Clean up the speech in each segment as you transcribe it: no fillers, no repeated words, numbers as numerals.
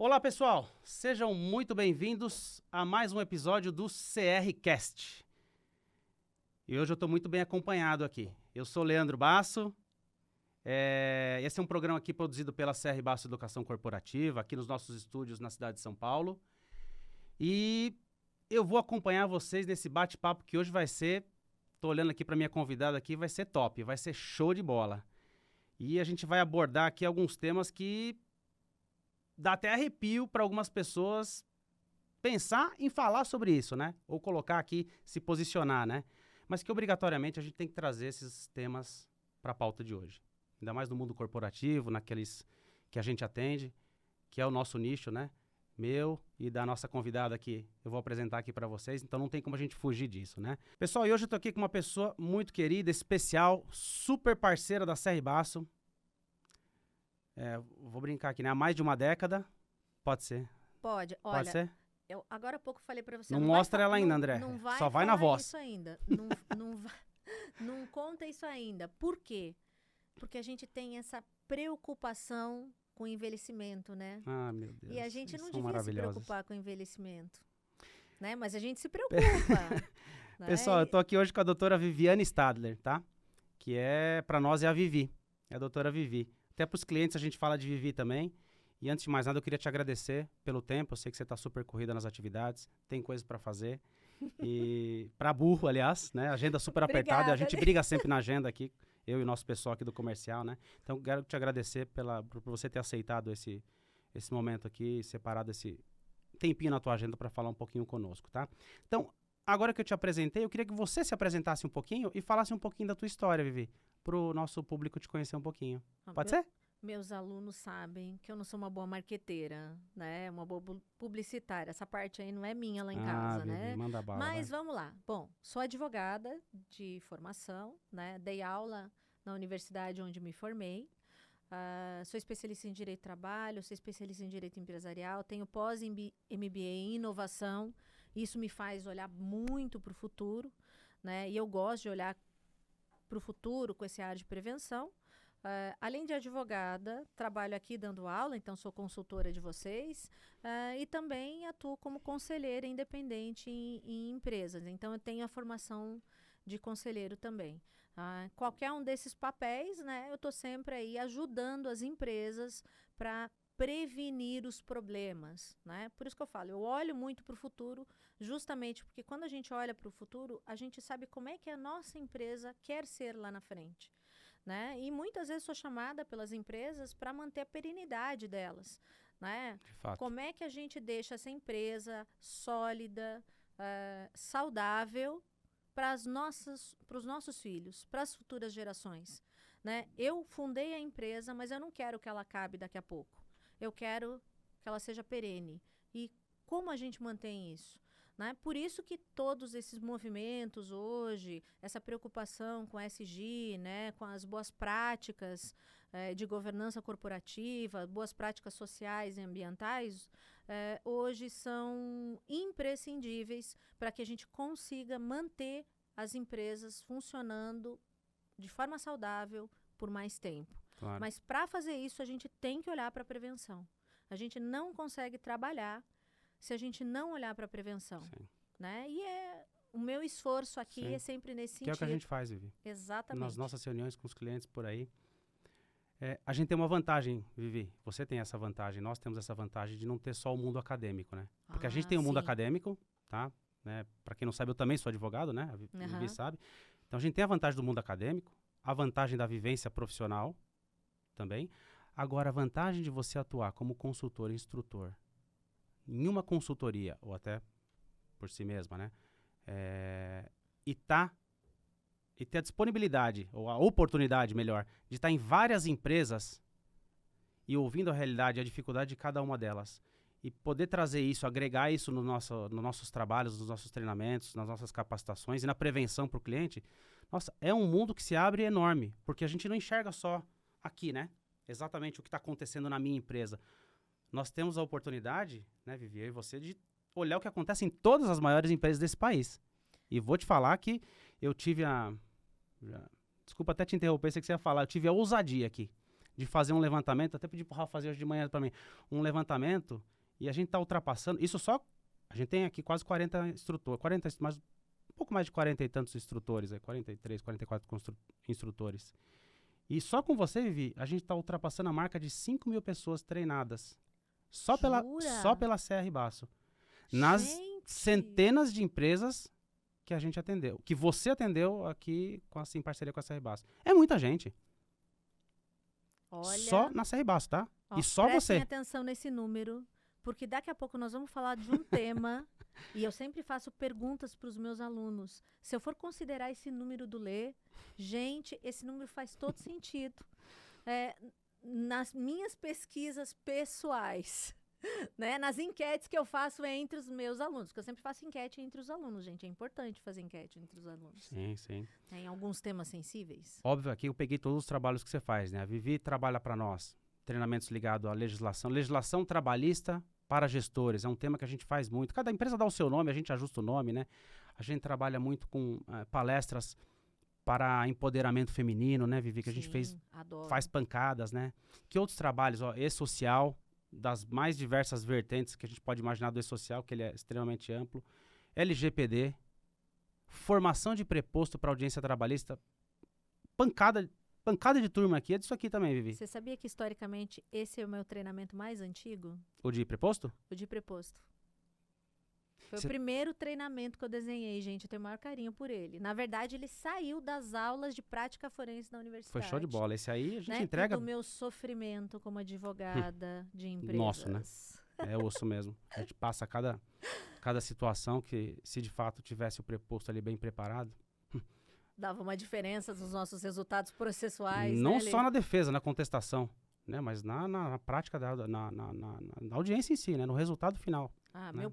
Olá, pessoal! Sejam muito bem-vindos a mais um episódio do CRCast. E hoje eu estou muito bem acompanhado aqui. Eu sou Leandro Basso. Esse é um programa aqui produzido pela CR Basso Educação Corporativa, aqui nos nossos estúdios na cidade de São Paulo. E eu vou acompanhar vocês nesse bate-papo que hoje vai ser, estou olhando aqui para minha convidada aqui, vai ser top, vai ser show de bola. E a gente vai abordar aqui alguns temas que dá até arrepio para algumas pessoas pensar em falar sobre isso, né? Ou colocar aqui, se posicionar, né? Mas que obrigatoriamente a gente tem que trazer esses temas para a pauta de hoje. Ainda mais no mundo corporativo, naqueles que a gente atende, que é o nosso nicho, né? Meu e da nossa convidada aqui, eu vou apresentar aqui para vocês, então não tem como a gente fugir disso, né? Pessoal, e hoje eu tô aqui com uma pessoa muito querida, especial, super parceira da CR Basso. Vou brincar aqui, né? Há mais de uma década. Pode ser. Pode. Pode Olha, ser? eu agora há pouco falei pra você. Não vai mostra fa- ela ainda, não- André. Não vai Só vai na falar voz. isso ainda. Não conta isso ainda. Por quê? Porque a gente tem essa preocupação com o envelhecimento, né? Ah, meu Deus. E a gente vocês não são devia se maravilhosas. preocupar com o envelhecimento, né? Mas a gente se preocupa. né? Pessoal, eu tô aqui hoje com a doutora Viviane Stadler, tá? Que pra nós é a Vivi. É a doutora Vivi. Até pros clientes a gente fala de Vivi também. E antes de mais nada, eu queria te agradecer pelo tempo. Eu sei que você tá super corrida nas atividades, tem coisa pra fazer. E pra burro, aliás, né? Agenda super apertada. E a Obrigada, gente né? briga sempre na agenda aqui, eu e o nosso pessoal aqui do comercial, né? Então, quero te agradecer por você ter aceitado esse momento aqui, separado esse tempinho na tua agenda para falar um pouquinho conosco, tá? Então, agora que eu te apresentei, eu queria que você se apresentasse um pouquinho e falasse um pouquinho da tua história, Vivi, pro nosso público te conhecer um pouquinho. Pode ser? Meus alunos sabem que eu não sou uma boa marqueteira, né? Uma boa publicitária. Essa parte aí não é minha lá em casa, Vivi, né? manda bala, Mas vai. vamos lá. Bom, sou advogada de formação, né? Dei aula na universidade onde me formei. Sou especialista em Direito do Trabalho, sou especialista em Direito Empresarial, tenho pós-MBA em Inovação. Isso me faz olhar muito para o futuro, né? E eu gosto de olhar para o futuro com esse ar de prevenção. Além de advogada, trabalho aqui dando aula, então sou consultora de vocês, e também atuo como conselheira independente em empresas. Então, eu tenho a formação de conselheiro também. Qualquer um desses papéis, né, eu estou sempre aí ajudando as empresas para prevenir os problemas, né? Por isso que eu falo, eu olho muito para o futuro, justamente porque quando a gente olha para o futuro, a gente sabe como é que a nossa empresa quer ser lá na frente. Né? E muitas vezes sou chamada pelas empresas para manter a perenidade delas, né? De fato. Como é que a gente deixa essa empresa sólida, saudável para os nossos filhos, para as futuras gerações, né? Eu fundei a empresa, mas eu não quero que ela acabe daqui a pouco. Eu quero que ela seja perene. E como a gente mantém isso? Né? Por isso que todos esses movimentos hoje, essa preocupação com ESG, né, com as boas práticas de governança corporativa, boas práticas sociais e ambientais, hoje são imprescindíveis para que a gente consiga manter as empresas funcionando de forma saudável por mais tempo. Claro. Mas para fazer isso, a gente tem que olhar para a prevenção. A gente não consegue trabalhar se a gente não olhar para a prevenção, né? E o meu esforço aqui é sempre nesse sentido. Que é o que a gente faz, Vivi. Exatamente. Nas nossas reuniões com os clientes por aí. A gente tem uma vantagem, Vivi. Você tem essa vantagem, nós temos essa vantagem de não ter só o mundo acadêmico, né? Porque a gente tem o mundo acadêmico, tá? Né? Para quem não sabe, eu também sou advogado, né? A Vivi sabe. Então, a gente tem a vantagem do mundo acadêmico, a vantagem da vivência profissional também. Agora, a vantagem de você atuar como consultor e instrutor em uma consultoria, ou até por si mesma, né? E ter a disponibilidade, ou a oportunidade, melhor, de estar em várias empresas e ouvindo a realidade e a dificuldade de cada uma delas. E poder trazer isso, agregar isso nos nossos trabalhos, nos nossos treinamentos, nas nossas capacitações e na prevenção para o cliente. Nossa, é um mundo que se abre enorme, porque a gente não enxerga só aqui, né? Exatamente o que está acontecendo na minha empresa. Nós temos a oportunidade, né, Vivi, eu e você, de olhar o que acontece em todas as maiores empresas desse país. E vou te falar que eu tive desculpa até te interromper, sei que você ia falar. Eu tive a ousadia aqui de fazer um levantamento, até pedi pro Rafa fazer hoje de manhã para mim, um levantamento, e a gente tá ultrapassando, isso só, a gente tem aqui quase 40 instrutores, mais, um pouco mais de 40 e tantos instrutores, 43, 44 instrutores. E só com você, Vivi, a gente tá ultrapassando a marca de 5 mil pessoas treinadas, só pela CR Basso. Nas centenas de empresas que a gente atendeu, que você atendeu aqui em parceria com a CR Basso. É muita gente. Olha, só na CR Basso, tá? Ó, e só você. Prestem atenção nesse número, porque daqui a pouco nós vamos falar de um tema, e eu sempre faço perguntas para os meus alunos. Se eu for considerar esse número do Lê, gente, esse número faz todo sentido. Nas minhas pesquisas pessoais, né, nas enquetes que eu faço entre os meus alunos, porque eu sempre faço enquete entre os alunos, gente, é importante fazer enquete entre os alunos. Sim, sim. Em alguns temas sensíveis. Óbvio, aqui eu peguei todos os trabalhos que você faz, né? A Vivi trabalha para nós, treinamentos ligados à legislação trabalhista para gestores, é um tema que a gente faz muito. Cada empresa dá o seu nome, a gente ajusta o nome, né? A gente trabalha muito com palestras para empoderamento feminino, né, Vivi? Que a gente faz pancadas, né? Que outros trabalhos, ó, e-social, das mais diversas vertentes que a gente pode imaginar do e-social, que ele é extremamente amplo. LGPD, formação de preposto para audiência trabalhista, pancada de turma aqui, é disso aqui também, Vivi. Você sabia que, historicamente, esse é o meu treinamento mais antigo? O de preposto? O de preposto. Foi o primeiro treinamento que eu desenhei, gente. Eu tenho o maior carinho por ele. Na verdade, ele saiu das aulas de prática forense da universidade. Foi show de bola. Esse aí a gente entrega... do meu sofrimento como advogada de empresas. Nossa, né? É osso mesmo. A gente passa cada situação que, se de fato tivesse o preposto ali bem preparado... Dava uma diferença nos nossos resultados processuais. Não só na defesa, na contestação, né? Mas na prática, na audiência em si, né? No resultado final.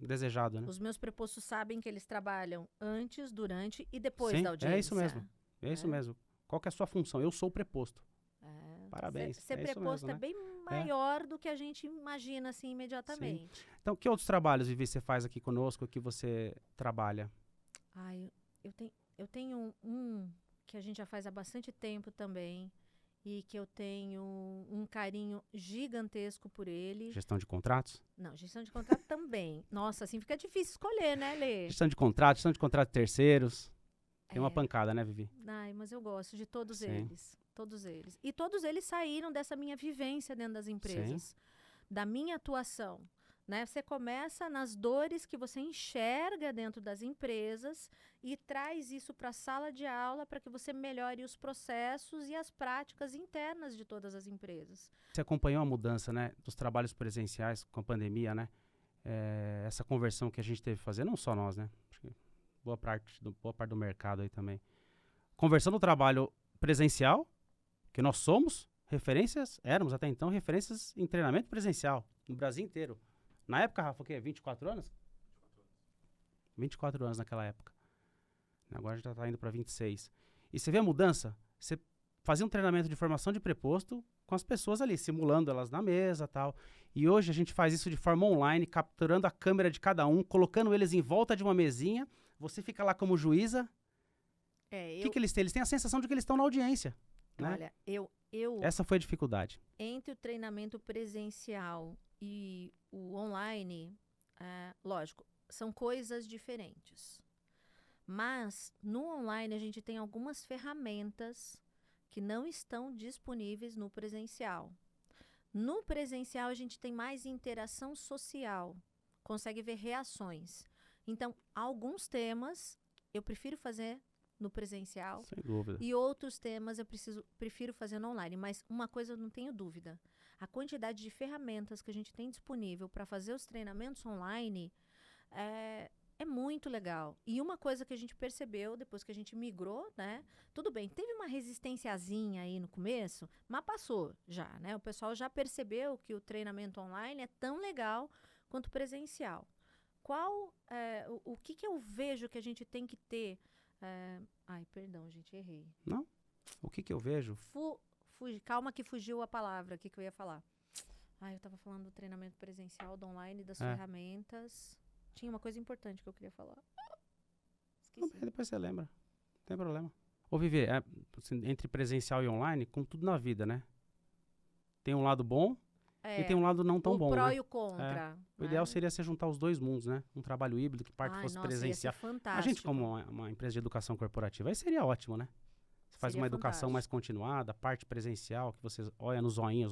Desejado, né? Os meus prepostos sabem que eles trabalham antes, durante e depois da audiência. É isso mesmo. É isso mesmo. Qual que é a sua função? Eu sou o preposto. Parabéns. Ser preposto mesmo, né? Bem maior do que a gente imagina assim imediatamente. Sim. Então, que outros trabalhos, Vivi, você faz aqui conosco, que você trabalha? Eu tenho um que a gente já faz há bastante tempo também e que eu tenho um carinho gigantesco por ele. Gestão de contratos? Não, gestão de contrato também. Nossa, assim fica difícil escolher, né, Lê? Gestão de contrato terceiros. Tem uma pancada, né, Vivi? Mas eu gosto de todos eles. Todos eles. E todos eles saíram dessa minha vivência dentro das empresas. Da minha atuação. Né? Você começa nas dores que você enxerga dentro das empresas e traz isso para a sala de aula para que você melhore os processos e as práticas internas de todas as empresas. Você acompanhou a mudança, né, dos trabalhos presenciais com a pandemia, né? Essa conversão que a gente teve que fazer, não só nós, né? Acho que boa parte do mercado aí também. Conversão do trabalho presencial, que nós éramos até então referências em treinamento presencial no Brasil inteiro. Na época, Rafa, o quê? 24 anos? 24 anos naquela época. Agora já está indo para 26. E você vê a mudança? Você fazia um treinamento de formação de preposto com as pessoas ali, simulando elas na mesa e tal. E hoje a gente faz isso de forma online, capturando a câmera de cada um, colocando eles em volta de uma mesinha. Você fica lá como juíza. O que eles têm? Eles têm a sensação de que eles estão na audiência. Né? Olha, essa foi a dificuldade. Entre o treinamento presencial e o online, lógico, são coisas diferentes. Mas no online a gente tem algumas ferramentas que não estão disponíveis no presencial. No presencial a gente tem mais interação social, consegue ver reações. Então, alguns temas eu prefiro fazer no presencial. Sem dúvida. E outros temas eu prefiro fazer no online. Mas uma coisa eu não tenho dúvida. A quantidade de ferramentas que a gente tem disponível para fazer os treinamentos online é muito legal. E uma coisa que a gente percebeu depois que a gente migrou, né? Tudo bem, teve uma resistênciazinha aí no começo, mas passou já, né? O pessoal já percebeu que o treinamento online é tão legal quanto presencial. O que eu vejo que a gente tem que ter... perdão, gente, errei. Não? O que eu vejo? Calma que fugiu a palavra, o que eu ia falar? Eu tava falando do treinamento presencial, do online, das ferramentas. Tinha uma coisa importante que eu queria falar. Esqueci. Depois você lembra, não tem problema. Ô, Vivi, entre presencial e online, como tudo na vida, né? tem um lado bom e tem um lado não tão bom, o pró né? e o contra. O ideal seria você juntar os dois mundos, né? Um trabalho híbrido que parte fosse presencial. Ia ser fantástico. A gente, como uma empresa de educação corporativa, aí seria ótimo, né? Você faz uma educação mais continuada, parte presencial, que você olha no zoinho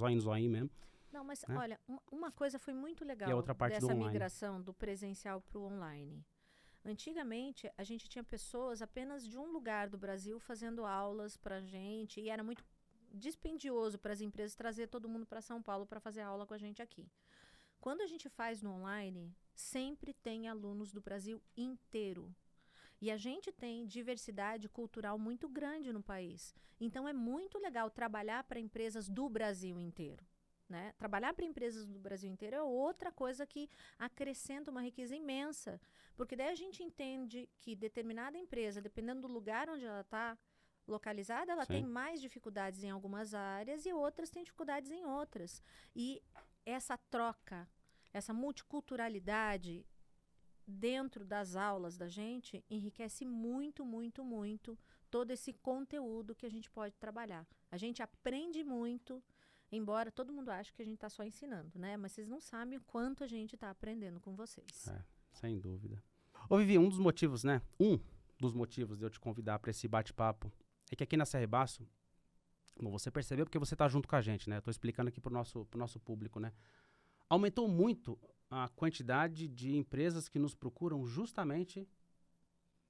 mesmo. Não, mas olha, uma coisa foi muito legal e a outra parte dessa do migração do presencial para o online. Antigamente, a gente tinha pessoas apenas de um lugar do Brasil fazendo aulas para a gente, e era muito dispendioso para as empresas trazer todo mundo para São Paulo para fazer aula com a gente aqui. Quando a gente faz no online, sempre tem alunos do Brasil inteiro. E a gente tem diversidade cultural muito grande no país. Então, é muito legal trabalhar para empresas do Brasil inteiro. Né? Trabalhar para empresas do Brasil inteiro é outra coisa que acrescenta uma riqueza imensa. Porque daí a gente entende que determinada empresa, dependendo do lugar onde ela está localizada, ela tem mais dificuldades em algumas áreas e outras têm dificuldades em outras. E essa troca, essa multiculturalidade dentro das aulas da gente enriquece muito, muito, muito todo esse conteúdo que a gente pode trabalhar. A gente aprende muito, embora todo mundo ache que a gente está só ensinando, né? Mas vocês não sabem o quanto a gente está aprendendo com vocês. Sem dúvida. Ô, Vivi, um dos motivos, né? Um dos motivos de eu te convidar para esse bate-papo é que aqui na Serra Baço, bom, você percebeu porque você está junto com a gente, né? Eu tô explicando aqui pro nosso público, né? Aumentou muito a quantidade de empresas que nos procuram justamente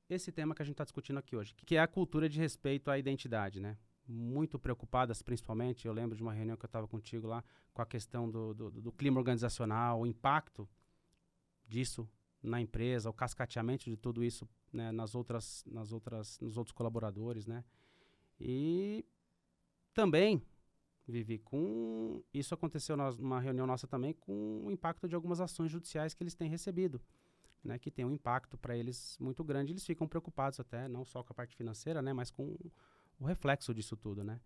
esse tema que a gente está discutindo aqui hoje, que é a cultura de respeito à identidade, né? Muito preocupadas, principalmente, eu lembro de uma reunião que eu estava contigo lá, com a questão do clima organizacional, o impacto disso na empresa, o cascateamento de tudo isso, né, nos outros colaboradores, né? E também, Vivi, isso aconteceu numa reunião nossa também, com o impacto de algumas ações judiciais que eles têm recebido, né, que tem um impacto para eles muito grande. Eles ficam preocupados até, não só com a parte financeira, né, mas com o reflexo disso tudo, né?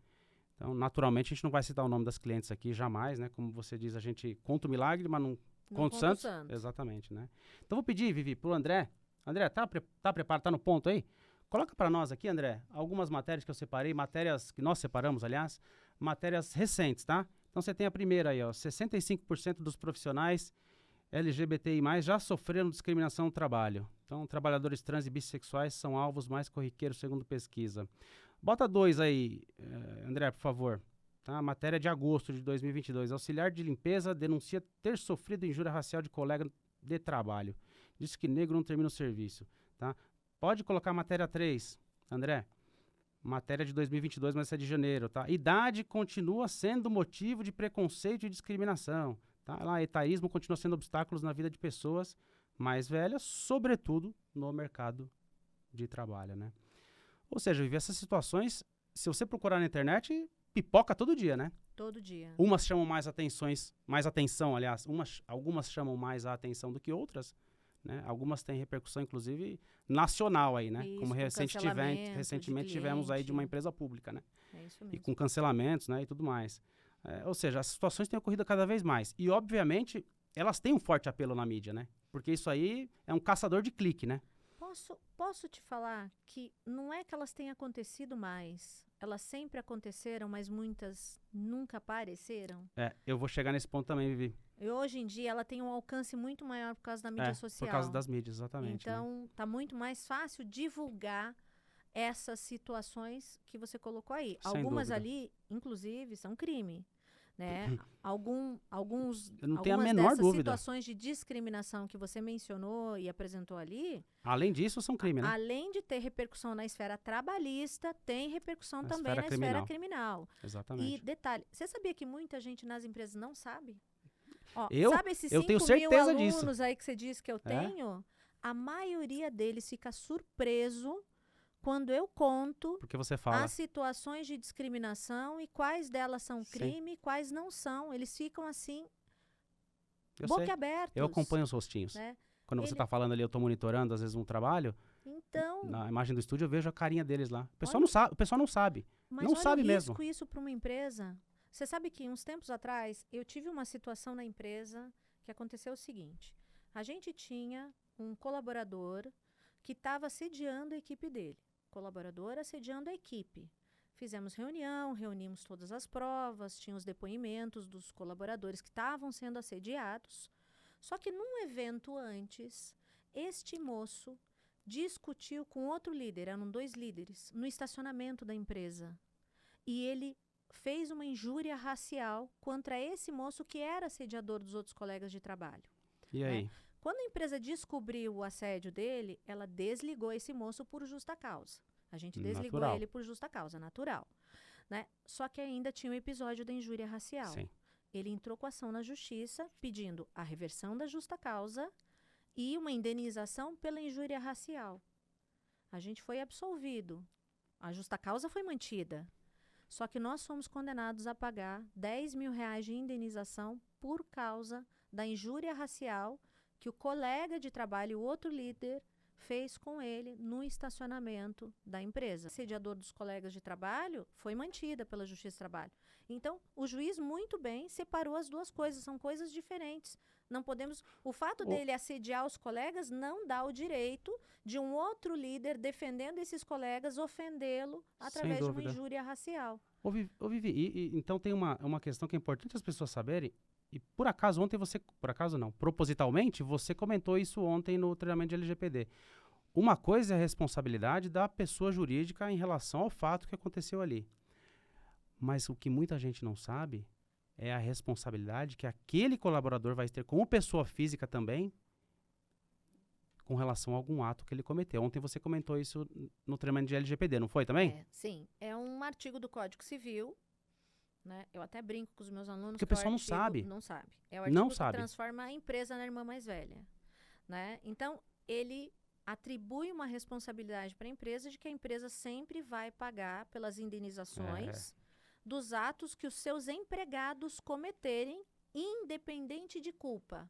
Então, naturalmente, a gente não vai citar o nome das clientes aqui jamais, né? Como você diz, a gente conta o milagre, mas não conta o santo. Exatamente, né? Então, vou pedir, Vivi, pro André. André, tá preparado? Tá no ponto aí? Coloca para nós aqui, André, algumas matérias que eu separei, matérias que nós separamos, aliás, matérias recentes, tá? Então, você tem a primeira aí, ó, 65% dos profissionais LGBTI+, já sofreram discriminação no trabalho. Então, trabalhadores trans e bissexuais são alvos mais corriqueiros, segundo pesquisa. Bota 2 aí, André, por favor. Tá? Matéria de agosto de 2022. Auxiliar de limpeza denuncia ter sofrido injúria racial de colega de trabalho. Diz que negro não termina o serviço. Tá? Pode colocar a matéria 3, André. Matéria de 2022, mas essa é de janeiro. Tá? Idade continua sendo motivo de preconceito e discriminação. Tá? Lá, etaísmo continua sendo obstáculos na vida de pessoas mais velhas, sobretudo no mercado de trabalho, né? Ou seja, viver essas situações, se você procurar na internet, pipoca todo dia, né? Todo dia. Umas chamam mais atenção, aliás, algumas chamam mais a atenção do que outras, né? Algumas têm repercussão, inclusive, nacional aí, né? Isso, como recentemente tivemos aí de uma empresa pública, né? É isso mesmo. E com cancelamentos, né? E tudo mais. Ou seja, as situações têm ocorrido cada vez mais. E, obviamente, elas têm um forte apelo na mídia, né? Porque isso aí é um caçador de clique, né? Posso te falar que não é que elas tenham acontecido mais. Elas sempre aconteceram, mas muitas nunca apareceram. Eu vou chegar nesse ponto também, Vivi. E hoje em dia ela tem um alcance muito maior por causa da mídia social. Por causa das mídias, exatamente. Então, tá muito mais fácil divulgar essas situações que você colocou aí. Sem Algumas dúvida. Ali, inclusive, são crime. Né? Algumas Eu não tenho a menor dessas dúvida. situações de discriminação que você mencionou e apresentou ali, Além disso, são crime, né? além de ter repercussão na esfera trabalhista, tem repercussão Na também esfera na esfera criminal. Exatamente. E detalhe, você sabia que muita gente nas empresas não sabe? Ó, Eu sabe esses tenho 5 certeza mil disso. alunos aí que você disse que eu tenho? A maioria deles fica surpreso quando eu conto Porque você fala. as situações de discriminação e quais delas são crime e quais não são. Eles ficam assim, Eu sei. boquiabertos. Eu acompanho os rostinhos. Né? Quando você está falando ali, eu estou monitorando, às vezes, um trabalho. Então, Na imagem do estúdio, eu vejo a carinha deles lá. O pessoal Olha- não sabe. O pessoal não sabe. mas Não olha sabe o mesmo. risco isso para uma empresa. Você sabe que uns tempos atrás eu tive uma situação na empresa que aconteceu o seguinte. A gente tinha um colaborador que estava assediando a equipe dele. Colaborador assediando a equipe. Fizemos reunião, reunimos todas as provas, tinha os depoimentos dos colaboradores que estavam sendo assediados. Só que num evento antes, este moço discutiu com outro líder, eram 2 líderes, no estacionamento da empresa. E ele fez uma injúria racial contra esse moço que era assediador dos outros colegas de trabalho. E aí? Quando a empresa descobriu o assédio dele, ela desligou esse moço por justa causa. A gente desligou Natural. ele por justa causa, natural. Né? Só que ainda tinha o episódio da injúria racial. Sim. Ele entrou com ação na justiça, pedindo a reversão da justa causa e uma indenização pela injúria racial. A gente foi absolvido. A justa causa foi mantida. Só que nós fomos condenados a pagar R$10.000 de indenização por causa da injúria racial que o colega de trabalho, o outro líder, fez com ele no estacionamento da empresa. O assediador dos colegas de trabalho foi mantida pela Justiça do Trabalho. Então, o juiz muito bem separou as 2 coisas, são coisas diferentes. Não podemos... O fato dele assediar os colegas não dá o direito de um outro líder defendendo esses colegas ofendê-lo através de uma injúria racial. Ô, Vivi, então tem uma questão que é importante as pessoas saberem, e por acaso ontem você, por acaso não, propositalmente, você comentou isso ontem no treinamento de LGPD. Uma coisa é a responsabilidade da pessoa jurídica em relação ao fato que aconteceu ali. Mas o que muita gente não sabe é a responsabilidade que aquele colaborador vai ter como pessoa física também com relação a algum ato que ele cometeu. Ontem você comentou isso no treinamento de LGPD, não foi também? Sim, é um artigo do Código Civil, né? Eu até brinco com os meus alunos. Porque o pessoal não sabe. Não sabe. É o artigo Não que sabe. transforma a empresa na irmã mais velha. Né? Então, ele atribui uma responsabilidade para a empresa de que a empresa sempre vai pagar pelas indenizações dos atos que os seus empregados cometerem, independente de culpa.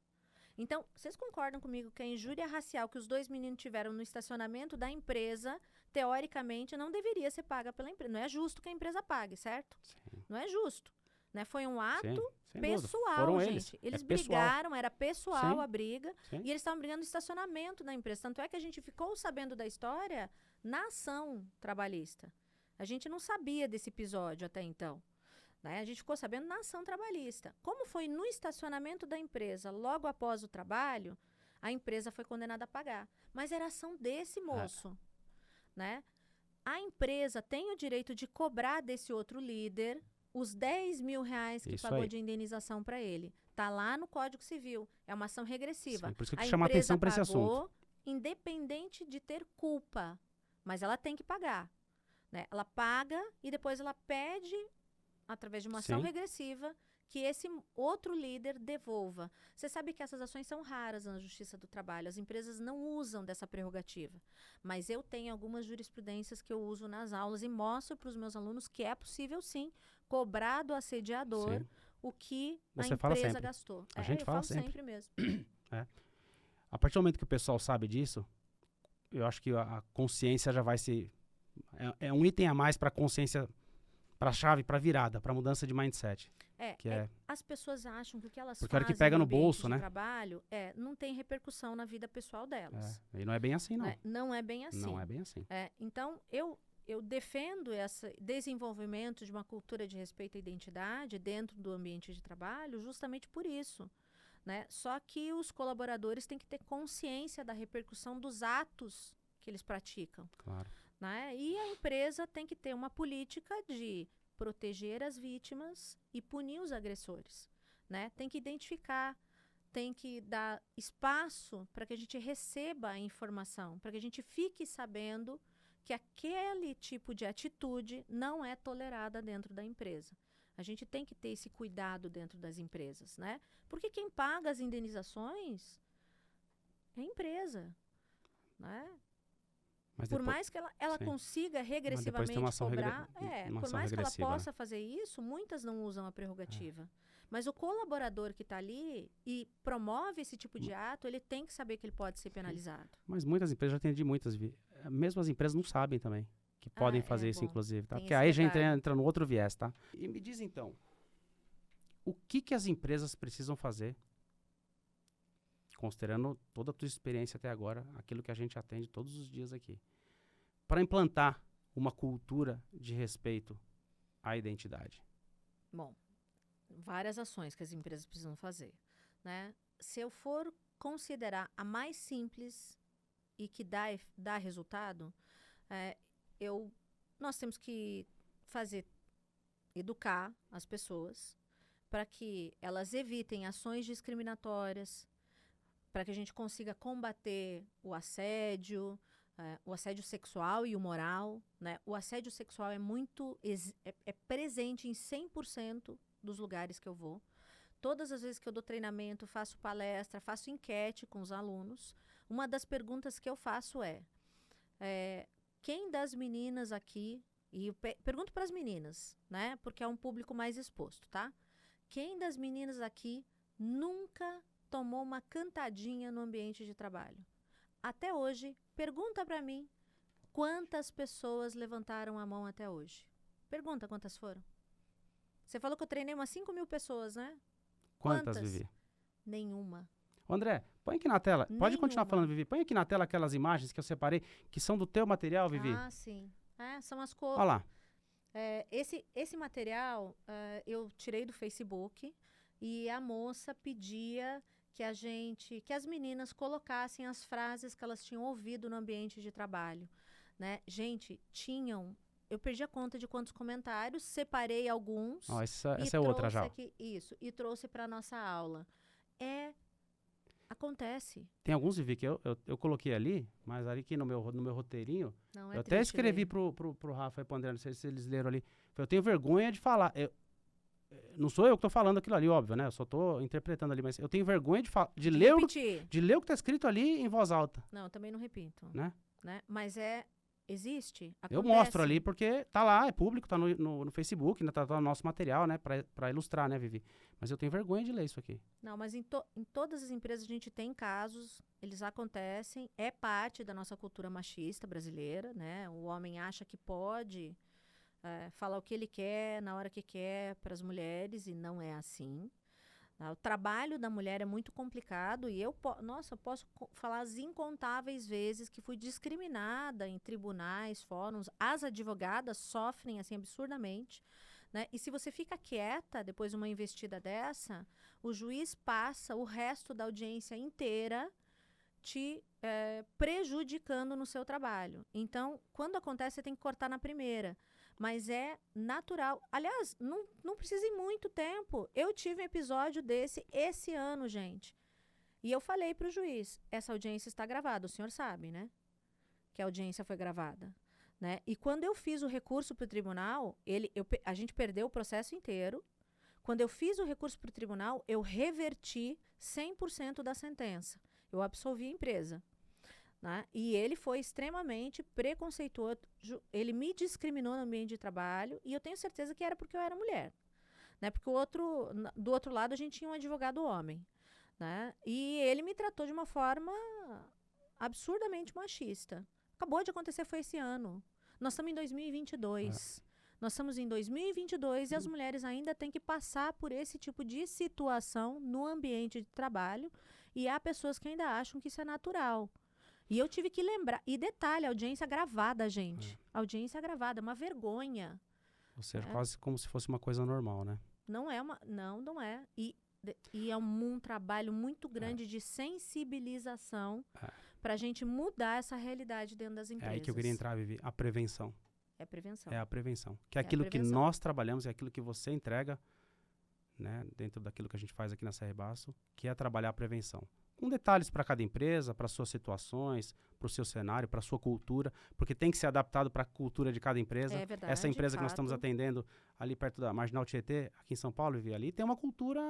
Então, vocês concordam comigo que a injúria racial que os 2 meninos tiveram no estacionamento da empresa, teoricamente, não deveria ser paga pela empresa. Não é justo que a empresa pague, certo? Sim. Não é justo. Né? Foi um ato pessoal, foram gente. Eles brigaram, era pessoal a briga, e eles estavam brigando no estacionamento da empresa. Tanto é que a gente ficou sabendo da história na ação trabalhista. A gente não sabia desse episódio até então. Né? A gente ficou sabendo na ação trabalhista. Como foi no estacionamento da empresa, logo após o trabalho, a empresa foi condenada a pagar. Mas era ação desse moço. Né? A empresa tem o direito de cobrar desse outro líder os R$10.000 que pagou de indenização para ele. Está lá no Código Civil. É uma ação regressiva. Sim, por isso que chama a atenção para esse assunto. Independente de ter culpa. Mas ela tem que pagar. Né? Ela paga e depois ela pede, através de uma ação regressiva, que esse outro líder devolva. Você sabe que essas ações são raras na Justiça do Trabalho. As empresas não usam dessa prerrogativa. Mas eu tenho algumas jurisprudências que eu uso nas aulas e mostro para os meus alunos que é possível, sim, cobrar do assediador o que a empresa gastou. A gente fala sempre mesmo. A partir do momento que o pessoal sabe disso, eu acho que a consciência já vai se... É um item a mais para a consciência, para a chave, para a virada, para a mudança de mindset. As pessoas acham que o que elas porque a hora fazem que pega no ambiente bolso, de né? trabalho não tem repercussão na vida pessoal delas. E não é bem assim, não. Não é bem assim. Não é bem assim. Então, eu defendo esse desenvolvimento de uma cultura de respeito à identidade dentro do ambiente de trabalho justamente por isso. Né? Só que os colaboradores têm que ter consciência da repercussão dos atos que eles praticam. Claro. Né? E a empresa tem que ter uma política de proteger as vítimas e punir os agressores. Né? Tem que identificar, tem que dar espaço para que a gente receba a informação, para que a gente fique sabendo que aquele tipo de atitude não é tolerada dentro da empresa. A gente tem que ter esse cuidado dentro das empresas, né? Porque quem paga as indenizações é a empresa, né? Mas por mais que ela consiga regressivamente cobrar, por mais que ela possa fazer isso, muitas não usam a prerrogativa. Mas o colaborador que está ali e promove esse tipo de ato, ele tem que saber que ele pode ser penalizado. Mas muitas empresas, já atendi muitas, mesmo as empresas não sabem também que podem fazer isso, inclusive, tá? Porque aí já entra no outro viés, tá? E me diz então, o que as empresas precisam fazer, considerando toda a tua experiência até agora, aquilo que a gente atende todos os dias aqui, para implantar uma cultura de respeito a identidade? Bom, várias ações que as empresas precisam fazer, né? Se eu for considerar a mais simples e que dá resultado, nós temos que educar as pessoas para que elas evitem ações discriminatórias, para que a gente consiga combater o assédio sexual e o moral, né? O assédio sexual é presente em 100% dos lugares que eu vou. Todas as vezes que eu dou treinamento, faço palestra, faço enquete com os alunos, uma das perguntas que eu faço quem das meninas aqui, e eu pergunto para as meninas, né? Porque é um público mais exposto, tá? Quem das meninas aqui nunca tomou uma cantadinha no ambiente de trabalho? Até hoje, pergunta para mim quantas pessoas levantaram a mão até hoje. Pergunta quantas foram. Você falou que eu treinei umas 5.000 pessoas, né? Quantas, Vivi? Nenhuma. André, põe aqui na tela. Pode continuar falando, Vivi. Põe aqui na tela aquelas imagens que eu separei, que são do teu material, Vivi. Ah, sim. São as cores. Olha lá. Esse material eu tirei do Facebook e a moça pedia que as meninas colocassem as frases que elas tinham ouvido no ambiente de trabalho, né? Gente, eu perdi a conta de quantos comentários, separei alguns. Essa é outra já. E trouxe para nossa aula. Acontece. Tem alguns, Vivi, que eu coloquei ali, mas ali que no meu roteirinho, eu até escrevi pro Rafa e pro André, não sei se eles leram ali. Eu tenho vergonha de falar. Não sou eu que tô falando aquilo ali, óbvio, né? Eu só tô interpretando ali, mas eu tenho vergonha de ler o que tá escrito ali em voz alta. Não, eu também não repito. Né? Mas existe, acontece. Eu mostro ali porque tá lá, é público, tá no Facebook, né? Tá no nosso material, né? Pra ilustrar, né, Vivi? Mas eu tenho vergonha de ler isso aqui. Não, mas em todas as empresas a gente tem casos, eles acontecem, é parte da nossa cultura machista brasileira, né? O homem acha que pode falar o que ele quer, na hora que quer para as mulheres, e não é assim. O trabalho da mulher é muito complicado e eu posso falar as incontáveis vezes que fui discriminada em tribunais, fóruns. As advogadas sofrem assim absurdamente, né? E se você fica quieta depois de uma investida dessa, o juiz passa o resto da audiência inteira te prejudicando no seu trabalho. Então, quando acontece, você tem que cortar na primeira. Mas é natural. Aliás, não precisa ir muito tempo. Eu tive um episódio desse esse ano, gente. E eu falei para o juiz, essa audiência está gravada. O senhor sabe, né? Que a audiência foi gravada. Né? E quando eu fiz o recurso para o tribunal, a gente perdeu o processo inteiro. Quando eu fiz o recurso para o tribunal, eu reverti 100% da sentença. Eu absolvi a empresa. Né? E ele foi extremamente preconceituoso, ele me discriminou no ambiente de trabalho e eu tenho certeza que era porque eu era mulher, né? Porque do outro lado a gente tinha um advogado homem, né? E ele me tratou de uma forma absurdamente machista. Acabou de acontecer, foi esse ano. Nós estamos em 2022. Nós estamos em 2022 e as mulheres ainda têm que passar por esse tipo de situação no ambiente de trabalho e há pessoas que ainda acham que isso é natural. E eu tive que lembrar. E detalhe, audiência gravada, gente. Audiência gravada, uma vergonha. Ou seja, quase como se fosse uma coisa normal, né? Não é uma. Não é. E é um trabalho muito grande de sensibilização para a gente mudar essa realidade dentro das empresas. É aí que eu queria entrar, Vivi. A prevenção. É prevenção. É a prevenção. Que é aquilo que nós trabalhamos, é aquilo que você entrega, né? Dentro daquilo que a gente faz aqui na CR Basso, que é trabalhar a prevenção. Com detalhes para cada empresa, para suas situações, para o seu cenário, para a sua cultura, porque tem que ser adaptado para a cultura de cada empresa. É verdade, essa empresa que nós estamos atendendo ali perto da Marginal Tietê, aqui em São Paulo, Vivi, ali tem uma cultura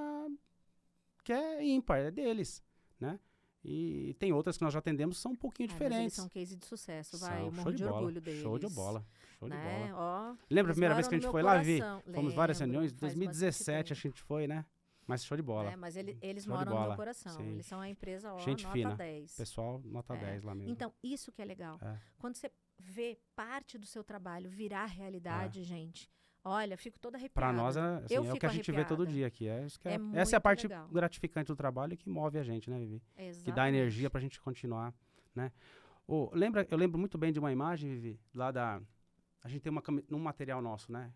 que é ímpar, é deles, né? E tem outras que nós já atendemos que são um pouquinho diferentes. Eles são case de sucesso, eu morro de orgulho deles. Show de bola. Show de bola. Ó, lembra a primeira vez que a gente foi lá, Vivi? Fomos várias reuniões, 2017 a gente foi, né? Mas show de bola. Mas eles moram no meu coração. Sim. Eles são a empresa, gente nota fina. 10. Pessoal, nota 10 lá mesmo. Então, isso que é legal. Quando você vê parte do seu trabalho virar realidade, gente, olha, fico toda arrepiada. Para nós, assim, é o que a gente vê todo dia aqui. Essa é a parte gratificante do trabalho e que move a gente, né, Vivi? Exatamente. Que dá energia pra gente continuar, né? Eu lembro muito bem de uma imagem, Vivi, lá da... A gente tem um material nosso, né?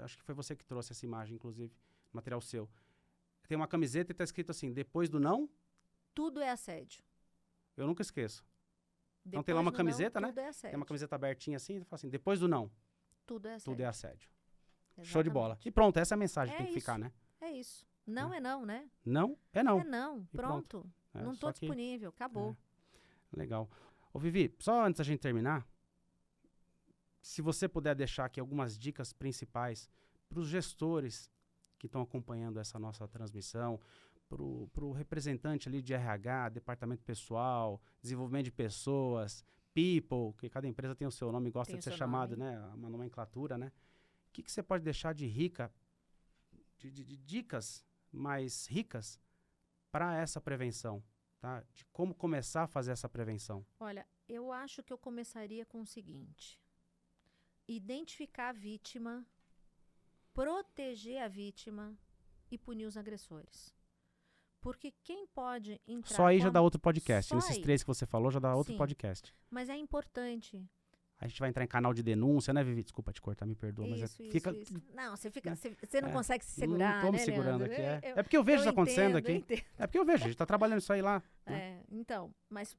Acho que foi você que trouxe essa imagem, inclusive, material seu. Tem uma camiseta e tá escrito assim, depois do não... Tudo é assédio. Eu nunca esqueço. Então Depois tem lá uma do camiseta, não, né? Tudo é assédio. Tem uma camiseta abertinha assim, e fala assim, depois do não, Tudo é assédio. tudo é assédio. Exatamente. Show de bola. E pronto, essa é a mensagem que É tem que ficar, isso. né? É isso. Não é não, né? Não é não. É não. E Pronto. É, Não só tô que- disponível. Acabou. Legal. Ô, Vivi, só antes da gente terminar, se você puder deixar aqui algumas dicas principais para os gestores que estão acompanhando essa nossa transmissão, para o representante ali de RH, departamento pessoal, desenvolvimento de pessoas, people, que cada empresa tem o seu nome e gosta Tem de o ser seu chamado, nome. né? Uma nomenclatura, né? O que você pode deixar de rica, de dicas mais ricas para essa prevenção, tá? De como começar a fazer essa prevenção. Olha, eu acho que eu começaria com o seguinte: identificar a vítima, proteger a vítima e punir os agressores. Porque quem pode entrar... Só aí com já a- dá outro podcast. Só Nesses aí. 3 que você falou, já dá outro Sim. podcast. Mas é importante. A gente vai entrar em canal de denúncia, né, Vivi? Desculpa te cortar, me perdoa, mas Isso. Não, você não É. consegue se segurar, Não tô me né, segurando Leandro? aqui, é. É porque eu vejo isso acontecendo entendo, aqui. eu entendo. É porque eu vejo, a gente tá trabalhando isso aí lá. Né? Então, mas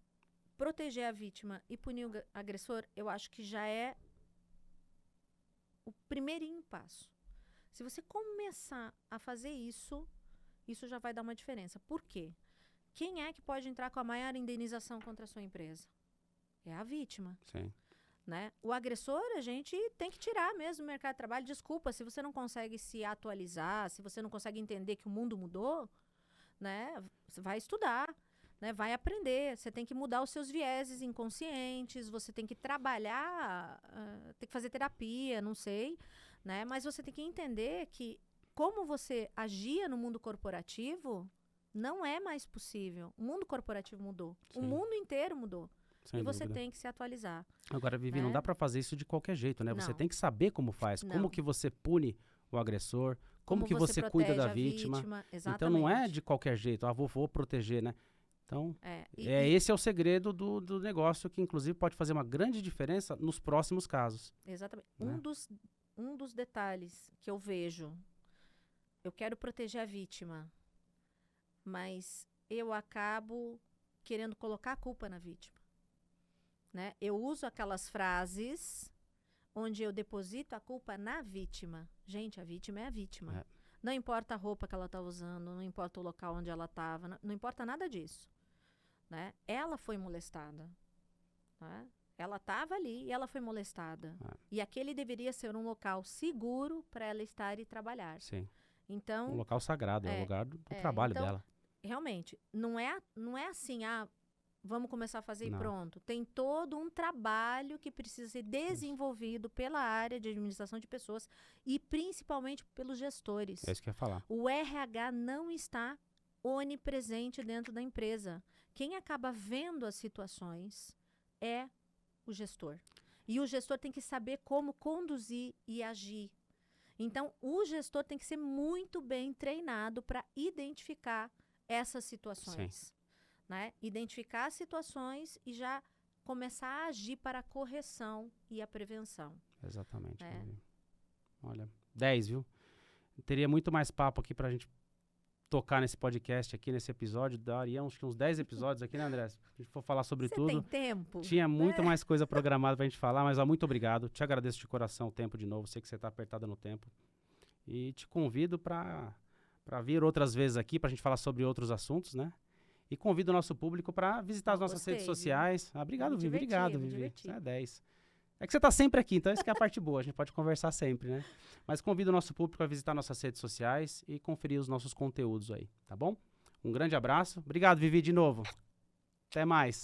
proteger a vítima e punir o agressor, eu acho que já é o primeirinho passo. Se você começar a fazer isso, isso já vai dar uma diferença. Por quê? Quem é que pode entrar com a maior indenização contra a sua empresa? É a vítima. Sim. Né? O agressor, a gente tem que tirar mesmo do mercado de trabalho. Desculpa, se você não consegue se atualizar, se você não consegue entender que o mundo mudou, né? Você vai estudar, né? Vai aprender. Você tem que mudar os seus vieses inconscientes, você tem que trabalhar, tem que fazer terapia, não sei, né? Mas você tem que entender que como você agia no mundo corporativo não é mais possível. O mundo corporativo mudou. Sim. O mundo inteiro mudou. Sem e você dúvida. tem que se atualizar. Agora, Vivi, né? não dá pra fazer isso de qualquer jeito, né? Você Não. tem que saber como faz, como Não. que você pune o agressor, como que você cuida protege da a vítima. Exatamente. Então não é de qualquer jeito, vou proteger, né? Então, E esse é o segredo do negócio que, inclusive, pode fazer uma grande diferença nos próximos casos. exatamente. né? Um dos detalhes que eu vejo, eu quero proteger a vítima, mas eu acabo querendo colocar a culpa na vítima. Né? Eu uso aquelas frases onde eu deposito a culpa na vítima. Gente, a vítima é a vítima. É. Não importa a roupa que ela está usando, não importa o local onde ela estava, não importa nada disso. Né? Ela foi molestada. Né? Ela estava ali e ela foi molestada. E aquele deveria ser um local seguro para ela estar e trabalhar. Sim. Então, Um local sagrado, é o lugar do trabalho então, dela. realmente, não é assim, vamos começar a fazer Não. e pronto. Tem todo um trabalho que precisa ser desenvolvido pela área de administração de pessoas e principalmente pelos gestores. É isso que eu ia falar. O RH não está onipresente dentro da empresa. Quem acaba vendo as situações é o gestor. E o gestor tem que saber como conduzir e agir. Então, o gestor tem que ser muito bem treinado para identificar essas situações. Né? Identificar as situações e já começar a agir para a correção e a prevenção. Exatamente. É. Vivi. Olha, 10, viu? Teria muito mais papo aqui pra gente tocar nesse podcast aqui, nesse episódio. Daria uns 10 episódios aqui, né, André? Se a gente for falar sobre Você tudo. tem tempo? Tinha muito mais coisa programada pra gente falar, mas muito obrigado. Te agradeço de coração o tempo de novo. Sei que você tá apertada no tempo. E te convido pra vir outras vezes aqui pra gente falar sobre outros assuntos, né? E convido o nosso público para visitar as nossas redes sociais. Obrigado, Vivi. Obrigado, Vivi. Isso é 10. É que você tá sempre aqui, então essa que é a parte boa. A gente pode conversar sempre, né? Mas convido o nosso público a visitar nossas redes sociais e conferir os nossos conteúdos aí, tá bom? Um grande abraço. Obrigado, Vivi, de novo. Até mais.